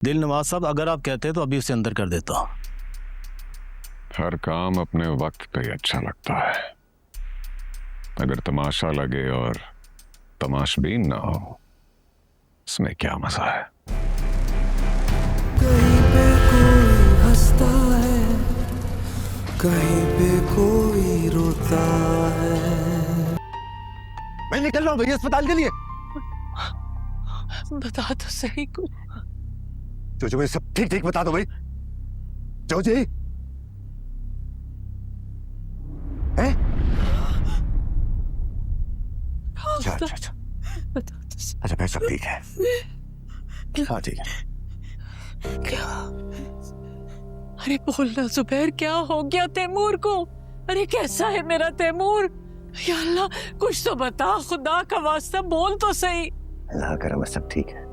दिल नवाज साहब, अगर आप कहते तो अभी उसे अंदर कर देता हूं। हर काम अपने वक्त पे ही अच्छा लगता है। अगर तमाशा लगे और तमाशबीन ना हो, इसमें क्या मजा है। कहीं पे कोई हंसता है, कहीं पे कोई रोता है। मैं निकल रहा हूँ भैया अस्पताल के लिए। बता तो सही कुछ। जो मुझे सब ठीक ठीक बता दो भाई। जो जी हैं? अच्छा अच्छा अच्छा बता तो सही। अच्छा भाई सब ठीक है। हाँ ठीक है। क्या? अरे बोलना जुबैर, क्या हो गया तैमूर को? अरे कैसा है मेरा तैमूर? या अल्लाह, कुछ तो बता, खुदा का वास्ता बोल तो सही। अल्लाह का रहमत सब ठीक है।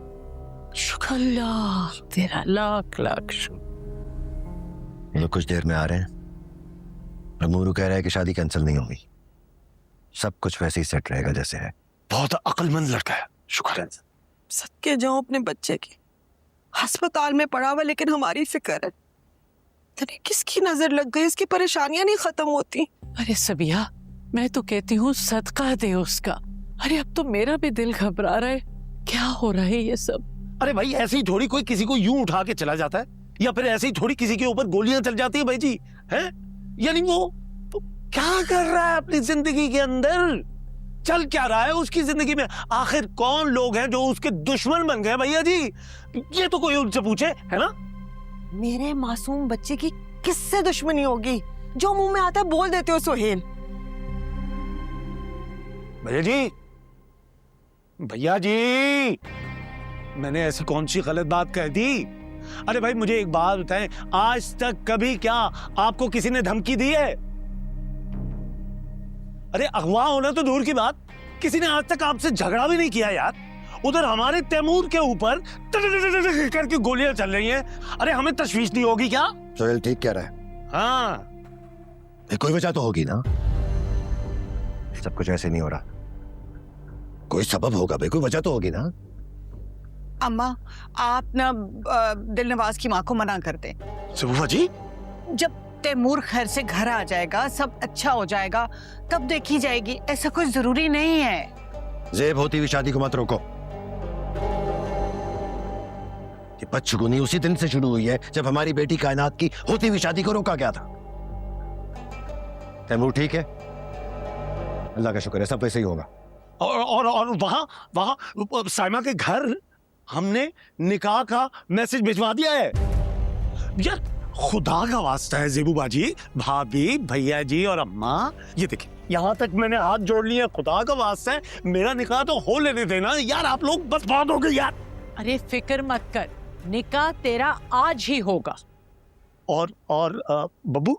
शुक्र अल्लाह तेरा, लाख लाख शुक्र। ये लोग कुछ देर में आ रहे हैं। अमूरू कह रहा है कि शादी कैंसिल नहीं होगी, सब कुछ वैसे ही सेट रहेगा जैसे है। बहुत अक्लमंद लड़का है। शुक्र है। सदके जाऊं अपने बच्चे की। अस्पताल में पड़ा हुआ, लेकिन हमारी फिक्र है। तने किसकी नजर लग गई, इसकी परेशानियां नहीं खत्म होती। अरे सबिया, मैं तो कहती हूँ सदका दे उसका। अरे अब तो मेरा भी दिल घबरा रहा है। क्या हो रहा है ये सब? अरे भाई, ऐसे ही थोड़ी कोई किसी को यूं उठा के चला जाता है, या फिर ऐसे ही थोड़ी किसी के ऊपर गोलियां चल जाती है भाई जी, हैं? यानी वो तो क्या कर रहा है अपनी जिंदगी के अंदर? चल क्या रहा है उसकी जिंदगी में? आखिर कौन लोग हैं जो उसके दुश्मन बन गए भैया जी? ये तो कोई उनसे पूछे, है ना? मेरे मासूम बच्चे की किससे दुश्मनी होगी? जो मुंह में आता है बोल देते हो सोहेल। भैया जी, भैया जी, मैंने ऐसी कौन सी गलत बात कह दी? अरे भाई मुझे एक बात बताएं, आज तक कभी क्या आपको किसी ने धमकी दी है? अरे अगवा होना तो दूर की बात, किसी ने आज तक आपसे झगड़ा भी नहीं किया यार। उधर हमारे तैमूर के ऊपर करके गोलियां चल रही हैं। अरे हमें तशवीश नहीं होगी क्या? सोहेल ठीक कह रहा है। हाँ, कोई वजह तो होगी ना, सब कुछ ऐसे नहीं हो रहा। कोई सबब होगा भाई, कोई वजह तो होगी ना। अम्मा, आप ना दिल नवाज की माँ को मना कर दें। सुबह जी, जब तैमूर खैर से घर आ जाएगा, सब अच्छा हो जाएगा, तब देखी जाएगी। ऐसा कोई जरूरी नहीं है। ज़ेब होती हुई शादी को मत रोको। ये बदशगुनी उसी दिन से शुरू हुई है जब हमारी बेटी कायनात की होती हुई शादी को रोका गया था। तैमूर ठीक है, अल्लाह का शुक्र है, सब वैसे ही होगा। और वहां साइमा के घर हमने निकाह का मैसेज भिजवा दिया है यार। खुदा का वास्ता है ज़ेबू बाजी, भाभी, भैया जी और अम्मा, ये देखिए यहाँ तक मैंने हाथ जोड़ लिए। खुदा का वास्ता है, मेरा निकाह तो हो लेने देना यार। आप लोग बस बात हो गई यार। अरे फिक्र मत कर, निकाह तेरा आज ही होगा। और बब्बू,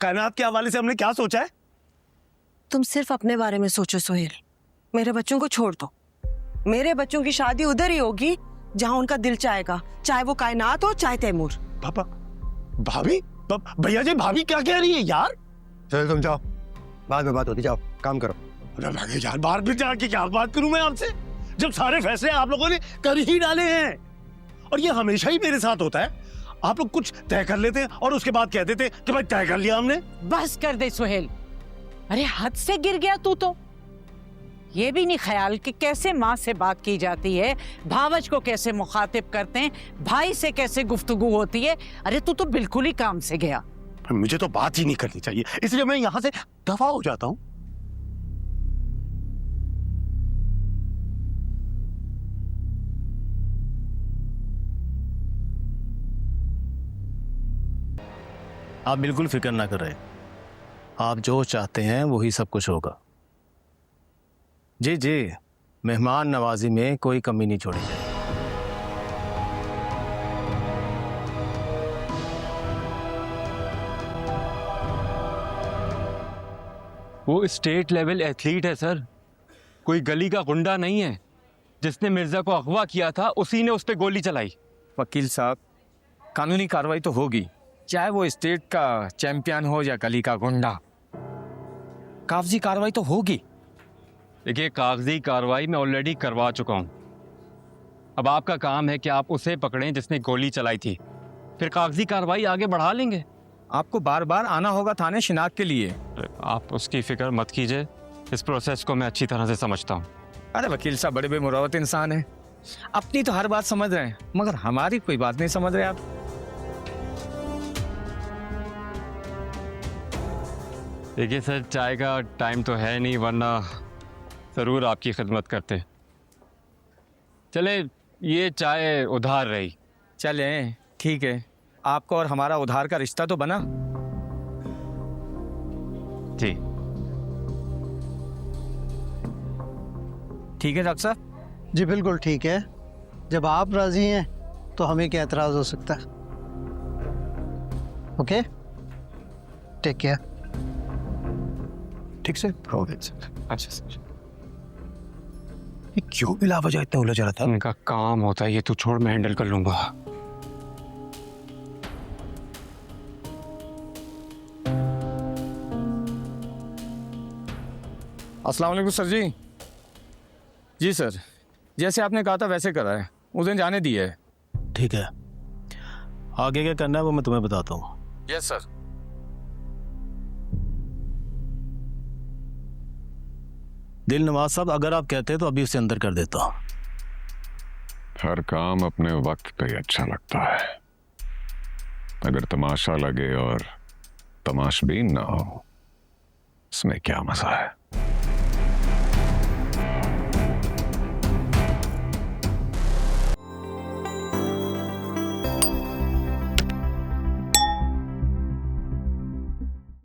कायनात के हवाले से हमने क्या सोचा है? तुम सिर्फ अपने बारे में सोचो सोहेल, मेरे बच्चों को छोड़ दो। मेरे बच्चों की शादी उधर ही होगी जहां उनका दिल चाहेगा, चाहे वो कायनात हो चाहे तैमूर। पापा, भाभी, भैया जी, भाभी क्या कह रही है यार? चलो तुम जाओ, बाद में बात होती, जाओ काम करो। अरे यार, बाहर भी जाके क्या बात करूं मैं आपसे, जब सारे फैसले आप लोगों ने कर ही डाले हैं। और ये हमेशा ही मेरे साथ होता है। आप लोग कुछ तय कर लेते हैं और उसके बाद कह देते कि भाई तय कर लिया हमने। बस कर दे सुहेल, अरे हद से गिर गया तू तो। ये भी नहीं ख्याल कि कैसे माँ से बात की जाती है, भावज को कैसे मुखातिब करते हैं, भाई से कैसे गुफ्तगू होती है। अरे तू तो बिल्कुल ही काम से गया। मुझे तो बात ही नहीं करनी चाहिए, इसलिए मैं यहाँ से दफा हो जाता हूँ। आप बिल्कुल फिक्र ना कर रहे, आप जो चाहते हैं वही सब कुछ होगा। जी जी, मेहमान नवाजी में कोई कमी नहीं छोड़ी जाएगी। वो स्टेट लेवल एथलीट है सर, कोई गली का गुंडा नहीं है। जिसने मिर्जा को अगवा किया था उसी ने उस पर गोली चलाई। वकील साहब, कानूनी कार्रवाई तो होगी, चाहे वो स्टेट का चैंपियन हो या गली का गुंडा। कागजी कार्रवाई तो होगी। देखिए, कागजी कार्रवाई मैं ऑलरेडी करवा चुका हूँ। अब आपका काम है कि आप उसे पकड़ें जिसने गोली चलाई थी, फिर कागजी कार्रवाई आगे बढ़ा लेंगे। आपको बार बार आना होगा थाने शिनाख्त के लिए। आप उसकी फिक्र मत कीजिए, इस प्रोसेस को मैं अच्छी तरह से समझता हूँ। अरे वकील साहब बड़े बेमुरवत इंसान हैं, अपनी तो हर बात समझ रहे हैं मगर हमारी कोई बात नहीं समझ रहे आप। देखिए सर, चाय का टाइम तो है नहीं, वरना ज़रूर आपकी खिदमत करते। चले, ये चाय उधार रही। चले ठीक है, आपको और हमारा उधार का रिश्ता तो बना। जी ठीक है डॉक्टर साहब। जी बिल्कुल ठीक है, जब आप राजी हैं तो हमें क्या एतराज हो सकता है। Okay, take care. ठीक से अच्छा सर, ये क्यों बिला वजह इतना उलझ रहा था? उनका काम होता है ये, तू छोड़, मैं हैंडल कर लूंगा। अस्सलाम वालेकुम सर जी। जी सर, जैसे आपने कहा था वैसे करा है, उस दिन जाने दिए है। ठीक है, आगे क्या करना है वो मैं तुम्हें बताता हूँ। Yes sir. दिल नवाज साहब, अगर आप कहते तो अभी उसे अंदर कर देता। हर काम अपने वक्त पे ही अच्छा लगता है। अगर तमाशा लगे और तमाशबीन ना हो, इसमें क्या मजा है।